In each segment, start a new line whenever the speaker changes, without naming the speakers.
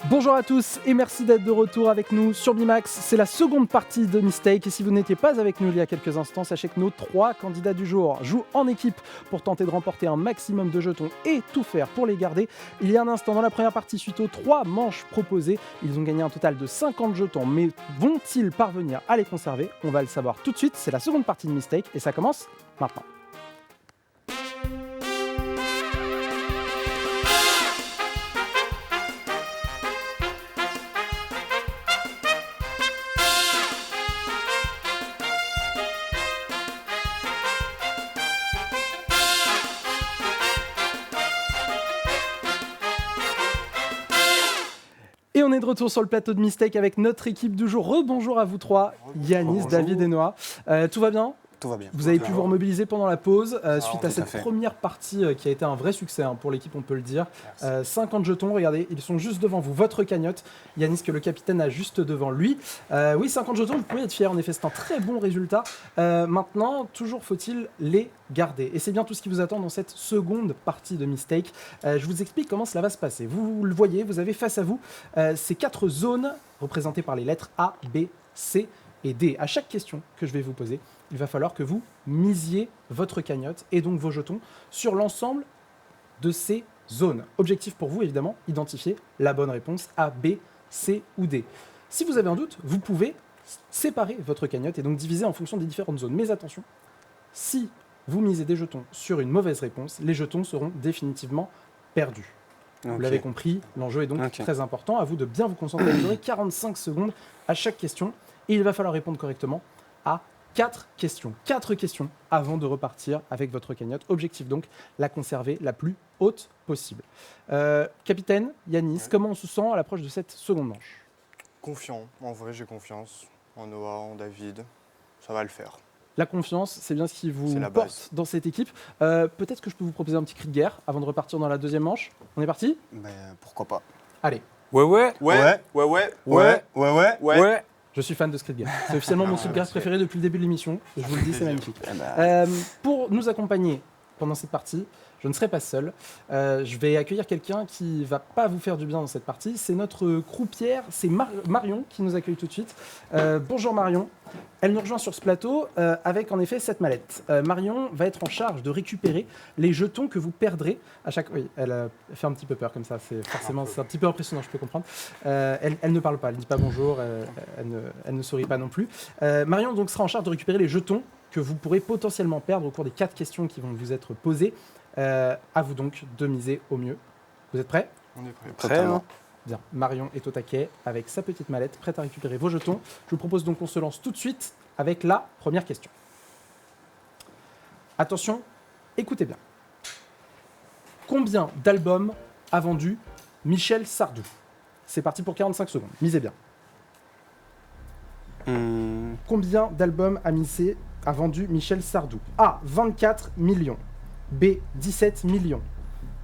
Bonjour à tous et merci d'être de retour avec nous sur Bimax. C'est la seconde partie de Mistake et si vous n'étiez pas avec nous il y a quelques instants, sachez que nos 3 candidats du jour jouent en équipe pour tenter de remporter un maximum de jetons et tout faire pour les garder. Il y a un instant dans la première partie, suite aux 3 manches proposées, ils ont gagné un total de 50 jetons, mais vont-ils parvenir à les conserver? On va le savoir tout de suite, c'est la seconde partie de Mistake et ça commence maintenant. Et on est de retour sur le plateau de Mistake avec notre équipe du jour. Rebonjour à vous trois, Yanis, David et Noah. Tout va bien ?
Tout va bien.
Vous avez pu vous remobiliser pendant la pause suite à cette
fait.
première partie qui a été un vrai succès pour l'équipe, on peut le dire. 50 jetons, regardez, ils sont juste devant vous, votre cagnotte. Yanis, que le capitaine a juste devant lui. Oui, 50 jetons, vous pouvez être fiers, en effet, c'est un très bon résultat. Maintenant, toujours faut-il les garder. Et c'est bien tout ce qui vous attend dans cette seconde partie de Mistake. Je vous explique comment cela va se passer. Vous le voyez, vous avez face à vous ces 4 zones représentées par les lettres A, B, C et D. À chaque question que je vais vous poser, il va falloir que vous misiez votre cagnotte et donc vos jetons sur l'ensemble de ces zones. Objectif pour vous, évidemment, identifier la bonne réponse A, B, C ou D. Si vous avez un doute, vous pouvez séparer votre cagnotte et donc diviser en fonction des différentes zones. Mais attention, si vous misez des jetons sur une mauvaise réponse, les jetons seront définitivement perdus. Vous l'avez compris, l'enjeu est donc très important. À vous de bien vous concentrer. Vous aurez 45 secondes à chaque question et il va falloir répondre correctement à 4 questions. 4 questions avant de repartir avec votre cagnotte. Objectif donc, la conserver la plus haute possible. Capitaine, Yanis, comment on se sent à l'approche de cette seconde manche?
Confiant, en vrai j'ai confiance. En Noah, en David, ça va le faire.
La confiance, c'est bien ce qui vous
la
porte
base.
dans cette équipe. Peut-être que je peux vous proposer un petit cri de guerre avant de repartir dans la deuxième manche. On est parti?
Mais pourquoi pas?
Allez.
Ouais.
Je suis fan de Squid Game. C'est officiellement mon Squid Game préféré depuis le début de l'émission. Je vous le dis, c'est magnifique. Pour nous accompagner pendant cette partie, je ne serai pas seul. Je vais accueillir quelqu'un qui va pas vous faire du bien dans cette partie. C'est notre croupière, c'est Marion qui nous accueille tout de suite. Bonjour Marion. Elle nous rejoint sur ce plateau avec en effet cette mallette. Marion va être en charge de récupérer les jetons que vous perdrez à chaque... Oui, elle fait un petit peu peur comme ça. C'est forcément c'est un petit peu impressionnant, je peux comprendre. Elle ne parle pas, elle ne dit pas bonjour, elle ne sourit pas non plus. Marion donc sera en charge de récupérer les jetons que vous pourrez potentiellement perdre au cours des 4 questions qui vont vous être posées. À vous donc de miser au mieux. Vous êtes prêts?
On est prêts.
Totalement.
Bien, Marion est au taquet avec sa petite mallette, prête à récupérer vos jetons. Je vous propose donc qu'on se lance tout de suite avec la première question. Attention, écoutez bien. Combien d'albums a vendu Michel Sardou? C'est parti pour 45 secondes, misez bien. Combien d'albums a vendu Michel Sardou? A, 24 millions. B, 17 millions.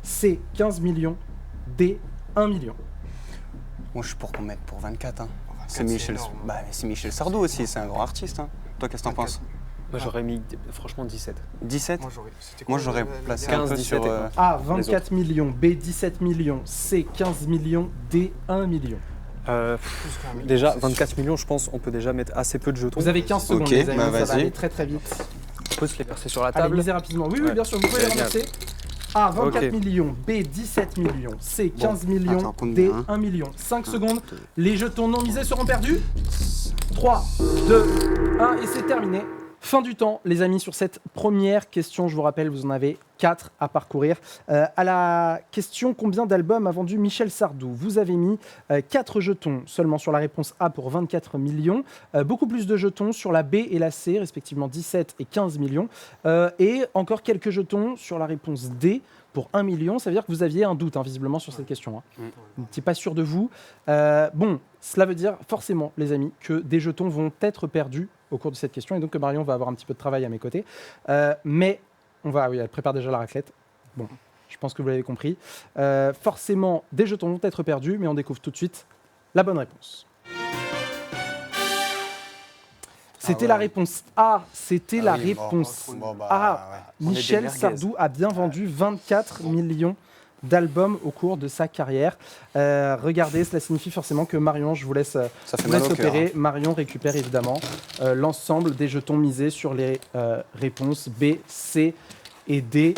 C, 15 millions. D, 1 million.
Moi, je suis pour qu'on mette pour 24. Hein.
24,
C'est Michel...
énorme.
c'est Michel Sardou aussi, c'est un grand artiste. Hein. Toi, qu'est-ce que t'en
24.
penses?
Moi j'aurais mis franchement 17.
17?
Moi
j'aurais placé
15,
un peu
17
sur...
et quoi.
A, 24 millions. B, 17 millions. C, 15 millions. D, 1 million.
Déjà 24 millions, je pense on peut déjà mettre assez peu de jetons.
Vous avez 15 secondes,
Ok,
les amis.
bah
ça va
vas-y.
aller très très vite.
On peut se les verser sur la
Allez,
table.
misez rapidement. Oui, bien sûr, vous pouvez les
Génial.
remercier. A, 24
Ok.
millions. B, 17 millions. C, 15
Bon,
millions.
attends, combien,
D,
hein
1 million. 5 secondes. Les jetons non misés seront perdus. 3, 2, 1 et c'est terminé. Fin du temps, les amis, sur cette première question. Je vous rappelle, vous en avez 4 à parcourir. À la question combien d'albums a vendu Michel Sardou, vous avez mis 4 jetons seulement sur la réponse A pour 24 millions, beaucoup plus de jetons sur la B et la C, respectivement 17 et 15 millions, et encore quelques jetons sur la réponse D pour 1 million. Ça veut dire que vous aviez un doute, visiblement, sur cette question. Vous n'étiez pas sûr de vous. Bon, cela veut dire forcément, les amis, que des jetons vont être perdus au cours de cette question, et donc que Marion va avoir un petit peu de travail à mes côtés. Mais oui, elle prépare déjà la raclette. Bon, je pense que vous l'avez compris. Forcément, des jetons vont être perdus, mais on découvre tout de suite la bonne réponse. C'était la réponse A. C'était la réponse A.
On est
Michel
des merguez.
Sardou a bien vendu 24 millions d'albums au cours de sa carrière. Regardez, cela signifie forcément que Marion, je vous laisse,
Ça fait
vous
mal
laisse
au cœur.
opérer. Marion récupère évidemment l'ensemble des jetons misés sur les réponses B, C et D.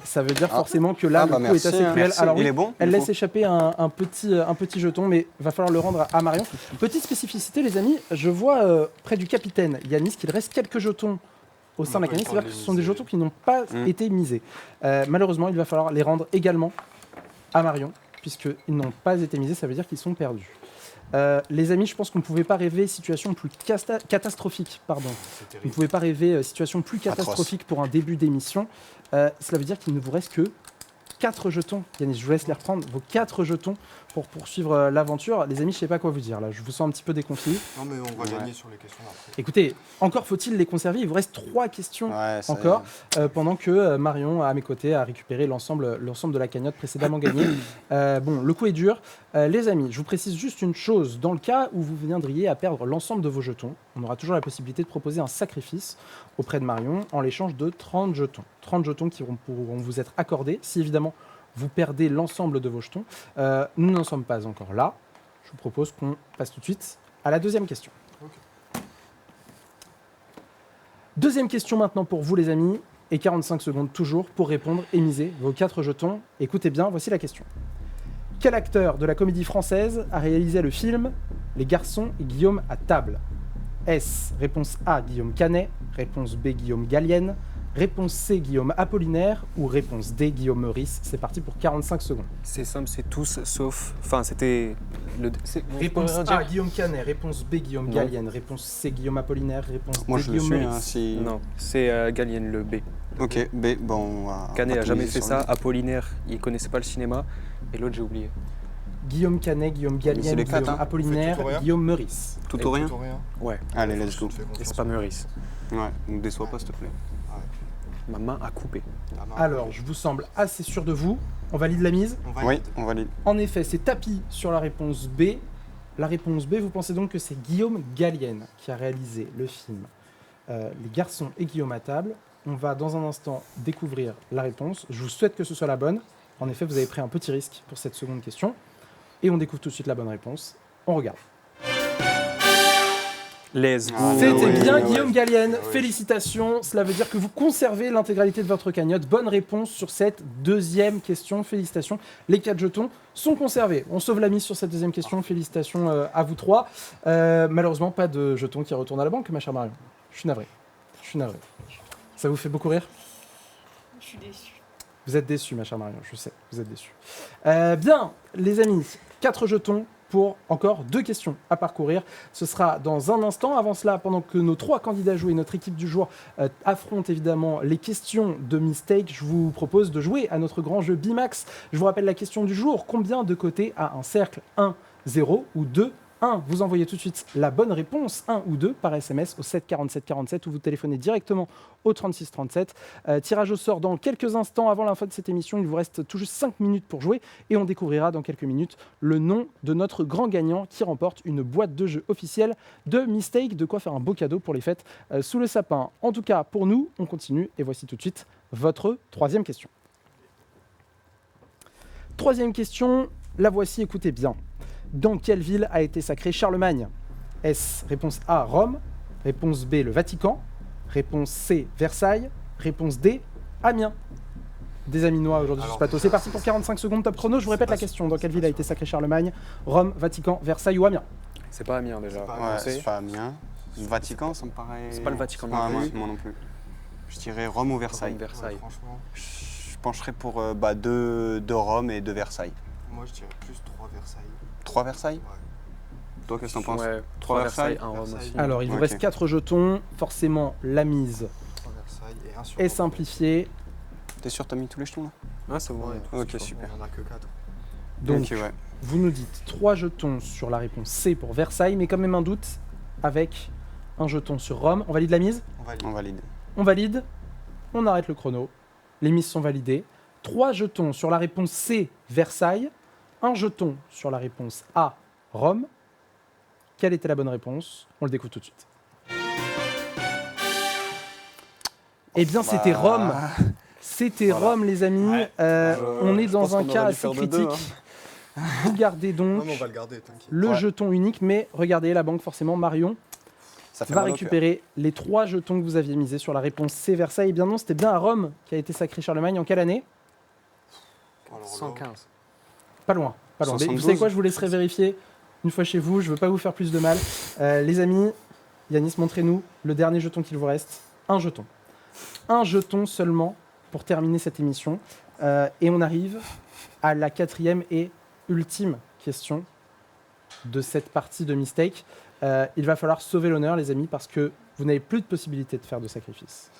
Ça veut dire forcément que là, le coup
merci,
est assez
hein.
cruel.
Merci.
Alors
Il
oui,
est bon,
elle
du
laisse
coup
échapper un petit jeton, mais va falloir le rendre à Marion. Petite spécificité, les amis, je vois près du capitaine Yanis qu'il reste quelques jetons au sein de la
pas eu le
canisse,
temps
c'est-à-dire
de
que
les
ce sont des
miser.
jetons qui n'ont pas été misés. Malheureusement, il va falloir les rendre également à Marion, puisqu'ils n'ont pas été misés, ça veut dire qu'ils sont perdus. Les amis, je pense qu'on ne pouvait pas rêver situation plus catastrophique. Pardon.
C'est
Vous ne
terrible.
pouvez pas rêver situation plus catastrophique pour un début d'émission. Cela veut dire qu'il ne vous reste que 4 jetons. Yanis, je vous laisse les reprendre. Vos 4 jetons pour poursuivre l'aventure. Les amis, je ne sais pas quoi vous dire là. Je vous sens un petit peu déconfit.
Non, mais on va
Ouais.
gagner sur les questions après.
Écoutez, encore faut-il les conserver. Il vous reste 3 questions
Ouais, ça y est.
encore, pendant que Marion, à mes côtés, a récupéré l'ensemble de la cagnotte précédemment gagnée. Bon, le coup est dur. Les amis, je vous précise juste une chose. Dans le cas où vous viendriez à perdre l'ensemble de vos jetons, on aura toujours la possibilité de proposer un sacrifice auprès de Marion en l'échange de 30 jetons. 30 jetons qui pourront vous être accordés. Si évidemment vous perdez l'ensemble de vos jetons, nous n'en sommes pas encore là. Je vous propose qu'on passe tout de suite à la deuxième question. Deuxième question maintenant pour vous les amis, et 45 secondes toujours pour répondre et miser vos 4 jetons. Écoutez bien, voici la question. Quel acteur de la comédie française a réalisé le film Les garçons et Guillaume à table? S. Réponse A, Guillaume Canet. Réponse B, Guillaume Gallienne. Réponse C, Guillaume Apollinaire. Ou réponse D, Guillaume Meurice. C'est parti pour 45 secondes.
C'est simple, c'est tous sauf. Enfin, c'était.
Réponse A, Guillaume Canet. Réponse B, Guillaume
Non.
Gallienne. Réponse C, Guillaume Apollinaire. Réponse
Moi,
D,
je le
Guillaume
suis.
Meurice.
Hein, si...
Non, c'est Gallienne, le B.
Ok, B, bon. on va
Canet
pas
a
tout
jamais
miser
fait
sur
ça.
lui.
Apollinaire, il connaissait pas le cinéma. Et l'autre, j'ai oublié.
Guillaume Canet, Guillaume
c'est
Gallienne,
les quatre,
Guillaume
hein.
Apollinaire,
On fait tout ou rien
Guillaume Meurice.
Tout
Et
ou rien
Tout ou rien.
Ouais.
Allez,
Faut que
let's
je
go.
te fais
Et
confiance.
c'est pas Meurice.
Ouais, ne déçois pas, s'il te plaît.
Ma main a coupé.
Ta main.
Alors, je vous semble assez sûr de vous. On valide la mise.
On
Oui,
valide.
on valide.
En effet, c'est tapis sur la réponse B. La réponse B, vous pensez donc que c'est Guillaume Gallienne qui a réalisé le film Les garçons et Guillaume à table. On va dans un instant découvrir la réponse. Je vous souhaite que ce soit la bonne. En effet, vous avez pris un petit risque pour cette seconde question. Et on découvre tout de suite la bonne réponse. On regarde.
Let's go.
Ah,
C'était
oui,
bien
oui,
Guillaume
oui.
Gallienne.
Ah oui.
Félicitations. Cela veut dire que vous conservez l'intégralité de votre cagnotte. Bonne réponse sur cette deuxième question. Félicitations. Les 4 jetons sont conservés. On sauve la mise sur cette deuxième question. Félicitations à vous 3. Malheureusement, pas de jetons qui retournent à la banque, ma chère Marion. Je suis navré. Je suis navré. Ça vous fait beaucoup rire?
Je suis déçue.
Vous êtes déçus, ma chère Marion, je sais, vous êtes déçus. Bien, les amis, 4 jetons pour encore 2 questions à parcourir. Ce sera dans un instant. Avant cela, pendant que nos 3 candidats jouent et notre équipe du jour affrontent évidemment les questions de Mistake, je vous propose de jouer à notre grand jeu Bimax. Je vous rappelle la question du jour. Combien de côtés a un cercle? 1, 0 ou 2, 1. Vous envoyez tout de suite la bonne réponse, 1 ou 2, par SMS au 7 47 47 ou vous téléphonez directement au 36 37. Tirage au sort dans quelques instants avant la fin de cette émission. Il vous reste tout juste 5 minutes pour jouer et on découvrira dans quelques minutes le nom de notre grand gagnant qui remporte une boîte de jeu officielle de Mistake. De quoi faire un beau cadeau pour les fêtes sous le sapin. En tout cas, pour nous, on continue et voici tout de suite votre 3e question. 3e question, la voici, écoutez bien. Dans quelle ville a été sacré Charlemagne? S. Réponse A, Rome. Réponse B, le Vatican. Réponse C, Versailles. Réponse D, Amiens. Des Aminois aujourd'hui sur ce
Alors,
plateau. C'est parti pour 45 secondes top chrono. Je vous répète la question. Dans quelle ville a été sacré Charlemagne? Rome, Vatican, Versailles ou Amiens?
C'est pas Amiens déjà.
C'est pas-
Ouais,
C'est-
c'est pas Amiens. Le Vatican, ça me paraît.
C'est pas le Vatican
Ouais,
non
moi,
plus.
moi non plus. Je dirais Rome ou Versailles.
Rome, Versailles.
Ouais, franchement,
Je pencherais pour de Rome et de Versailles.
moi je dirais plus 3 Versailles.
3 Versailles?
Ouais.
Toi, qu'est-ce que t'en penses?
Ouais,
3
3 Versailles,
Versailles.
1 Rome
Versailles.
aussi.
Alors, il vous
Ok.
reste 4 jetons. Forcément, la mise
3 Versailles et 1 sur
est
Rome.
simplifiée.
T'es sûr, t'as mis tous les jetons là?
Ah, c'est bon.
Ouais,
Ok,
c'est sûr,
super.
On en a que 4.
Donc,
Ok, ouais.
vous nous dites 3 jetons sur la réponse C pour Versailles, mais quand même un doute avec un jeton sur Rome. On valide la mise?
On valide.
On valide.
On valide. On arrête le chrono. Les mises sont validées. 3 jetons sur la réponse C, Versailles. Un jeton sur la réponse A, Rome. Quelle était la bonne réponse? On le découvre tout de suite. Eh bien, c'était Rome. C'était
Voilà.
Rome, les amis. On est
je
dans
pense
un
qu'on
cas
aurait dû
assez
faire de
critique.
deux,
Vous gardez donc
Non, mais on va le garder, t'inquiète.
le
Ouais.
jeton unique, mais regardez, la banque, forcément, Marion
Ça fait
va
mal au cœur.
récupérer les 3 jetons que vous aviez misés sur la réponse C, Versailles. Eh bien non, c'était bien à Rome qu'a été sacré Charlemagne. En quelle année?
Alors là,
115.
Pas loin, pas loin. Mais vous
72.
savez quoi, je vous laisserai vérifier une fois chez vous. Je veux pas vous faire plus de mal. Les amis, Yanis, montrez-nous le dernier jeton qu'il vous reste. Un jeton. Un jeton seulement pour terminer cette émission. Et on arrive à la 4e et ultime question de cette partie de Mistake. Il va falloir sauver l'honneur, les amis, parce que vous n'avez plus de possibilité de faire de sacrifice.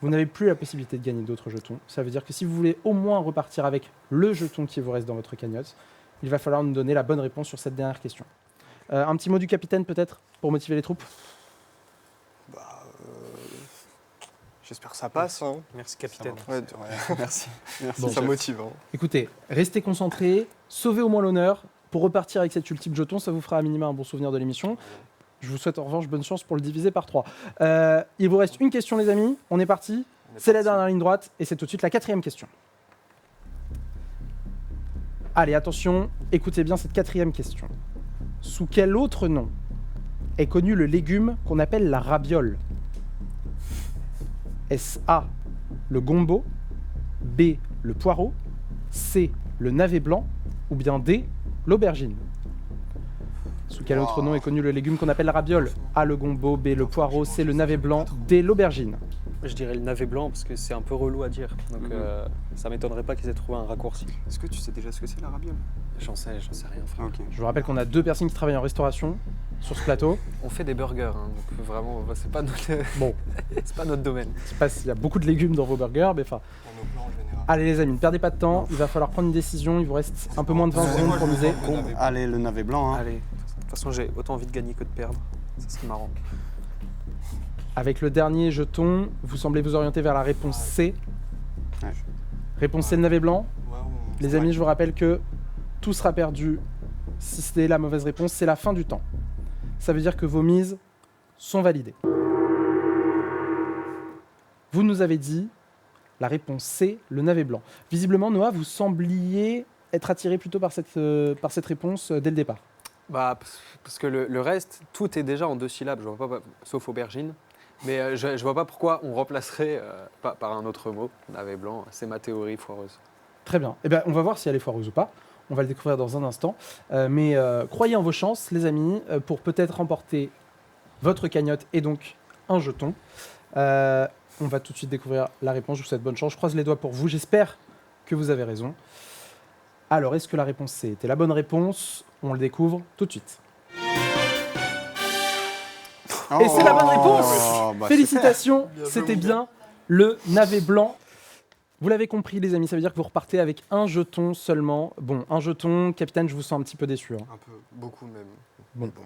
Vous n'avez plus la possibilité de gagner d'autres jetons. Ça veut dire que si vous voulez au moins repartir avec le jeton qui vous reste dans votre cagnotte, il va falloir nous donner la bonne réponse sur cette dernière question. Un petit mot du capitaine peut-être pour motiver les troupes?
J'espère que ça passe. Hein.
Merci, capitaine.
Ouais,
Merci. Merci.
Bon,
ça motive. Hein.
Écoutez, restez concentrés, sauvez au moins l'honneur. Pour repartir avec cet ultime jeton, ça vous fera à minima un bon souvenir de l'émission. Je vous souhaite en revanche bonne chance pour le diviser par 3. Il vous reste une question, les amis. On est parti. C'est la dernière ligne droite et c'est tout de suite la 4e question. Allez, attention, écoutez bien cette 4e question. Sous quel autre nom est connu le légume qu'on appelle la rabiole? Est-ce A, le gombo, B, le poireau, C, le navet blanc ou bien D, l'aubergine? Sous quel autre nom est connu le légume qu'on appelle la rabiole? A, le gombo, B, le poireau, C, le navet blanc, D, l'aubergine.
Je dirais le navet blanc parce que c'est un peu relou à dire. Donc ça m'étonnerait pas qu'ils aient trouvé un raccourci.
Est-ce que tu sais déjà ce que c'est la rabiole?
J'en sais rien, frère.
Ok.
Je vous rappelle qu'on a 2 personnes qui travaillent en restauration sur ce plateau.
On fait des burgers, hein, donc vraiment, c'est pas notre,
Bon,
c'est pas notre domaine.
je sais pas s'il y a beaucoup de légumes dans vos burgers, mais enfin...
On est au plan en général.
Allez les amis, ne perdez pas de temps, il va falloir prendre une décision, il vous reste un peu moins de 20 secondes pour miser.
Allez, le navet blanc. Hein.
Allez, de toute façon, j'ai autant envie de gagner que de perdre. Ça serait marrant.
Avec le dernier jeton, vous semblez vous orienter vers la réponse C.
Ouais.
Réponse C, le navet blanc.
Ouais,
Les amis, je vous rappelle que tout sera perdu si c'était la mauvaise réponse. C'est la fin du temps. Ça veut dire que vos mises sont validées. Vous nous avez dit la réponse C, le navet blanc. Visiblement, Noah, vous sembliez être attiré plutôt par cette réponse dès le départ.
Bah, parce que le reste, tout est déjà en 2 syllabes, je vois pas, sauf aubergine. Mais je vois pas pourquoi on remplacerait par un autre mot, navet blanc. C'est ma théorie foireuse.
Très bien. Eh bien, on va voir si elle est foireuse ou pas. On va le découvrir dans un instant. Mais croyez en vos chances, les amis, pour peut-être remporter votre cagnotte et donc un jeton. On va tout de suite découvrir la réponse. Je vous souhaite bonne chance. Je croise les doigts pour vous. J'espère que vous avez raison. Alors, est-ce que la réponse C était la bonne réponse? On le découvre tout de suite. Et c'est la bonne réponse.
Bah,
Félicitations,
Bien joué,
c'était
mon
bien le navet blanc. Vous l'avez compris, les amis, ça veut dire que vous repartez avec un jeton seulement. Bon, un jeton, capitaine, je vous sens un petit peu déçu. Hein.
Un peu, beaucoup même.
Bon.
Mais bon,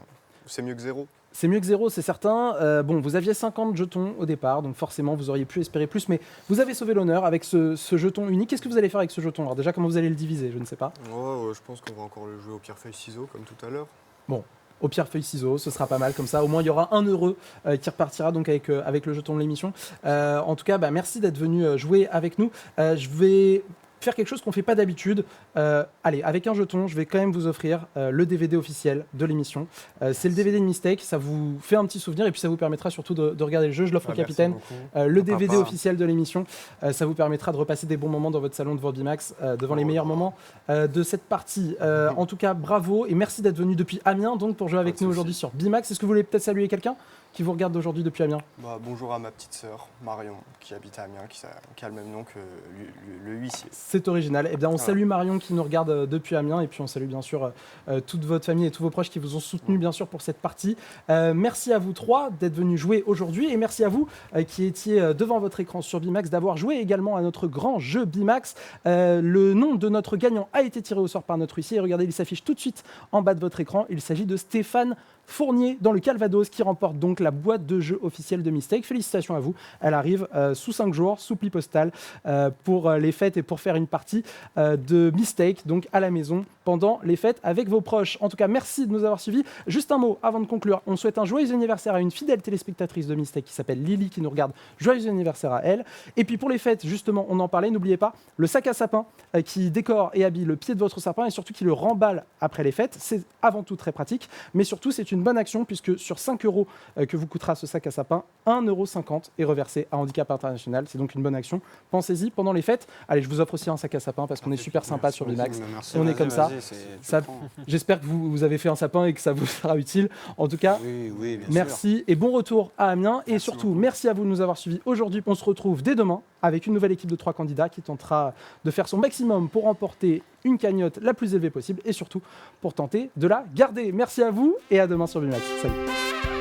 c'est mieux que 0.
C'est mieux que 0, c'est certain. Bon, vous aviez 50 jetons au départ, donc forcément, vous auriez pu espérer plus, mais vous avez sauvé l'honneur avec ce jeton unique. Qu'est-ce que vous allez faire avec ce jeton? Alors déjà, comment vous allez le diviser? Je ne sais pas.
Ouais, je pense qu'on va encore le jouer au pierre-feuille-ciseaux comme tout à l'heure.
Au pierre-feuille-ciseaux, ce sera pas mal comme ça. Au moins, il y aura 1 euro qui repartira donc avec le jeton de l'émission. En tout cas, merci d'être venu jouer avec nous. Je vais faire quelque chose qu'on ne fait pas d'habitude. Allez, avec un jeton, je vais quand même vous offrir le DVD officiel de l'émission. C'est le DVD de Mistake, ça vous fait un petit souvenir et puis ça vous permettra surtout de regarder le jeu. Je l'offre au capitaine. Le DVD officiel de l'émission, ça vous permettra de repasser des bons moments dans votre salon devant Bimax, devant les meilleurs moments de cette partie. En tout cas, bravo et merci d'être venu depuis Amiens donc pour jouer avec nous aujourd'hui sur Bimax. Est-ce que vous voulez peut-être saluer quelqu'un qui vous regarde aujourd'hui depuis Amiens?
Bonjour à ma petite sœur, Marion, qui habite à Amiens, qui a le même nom que le huissier.
C'est original. Eh bien, on salue Marion qui nous regarde depuis Amiens et puis on salue bien sûr toute votre famille et tous vos proches qui vous ont soutenu bien sûr pour cette partie. Merci à vous 3 d'être venus jouer aujourd'hui et merci à vous qui étiez devant votre écran sur Bimax d'avoir joué également à notre grand jeu Bimax. Le nom de notre gagnant a été tiré au sort par notre huissier et regardez, il s'affiche tout de suite en bas de votre écran. Il s'agit de Stéphane Fournier dans le Calvados qui remporte donc la boîte de jeu officielle de Mistake. Félicitations à vous. Elle arrive sous 5 jours, sous pli postal, pour les fêtes et pour faire une partie de Mistake, donc à la maison, pendant les fêtes avec vos proches. En tout cas, merci de nous avoir suivis. Juste un mot avant de conclure. On souhaite un joyeux anniversaire à une fidèle téléspectatrice de Mistake qui s'appelle Lily, qui nous regarde. Joyeux anniversaire à elle. Et puis pour les fêtes, justement, on en parlait, n'oubliez pas, le sac à sapin qui décore et habille le pied de votre sapin et surtout qui le remballe après les fêtes. C'est avant tout très pratique, mais surtout c'est une bonne action puisque sur 5 € que vous coûtera ce sac à sapin, 1,50 € est reversé à Handicap International. C'est donc une bonne action. Pensez-y pendant les fêtes. Allez, je vous offre aussi un sac à sapin parce qu'on est super sympa sur Bimax. On est comme ça. J'espère que vous avez fait un sapin et que ça vous sera utile. En tout cas,
oui, bien
merci
sûr.
et bon retour à Amiens. Et surtout, merci à vous de nous avoir suivis aujourd'hui. On se retrouve dès demain avec une nouvelle équipe de 3 candidats qui tentera de faire son maximum pour remporter une cagnotte la plus élevée possible et surtout pour tenter de la garder. Merci à vous et à demain sur Bimax. Salut.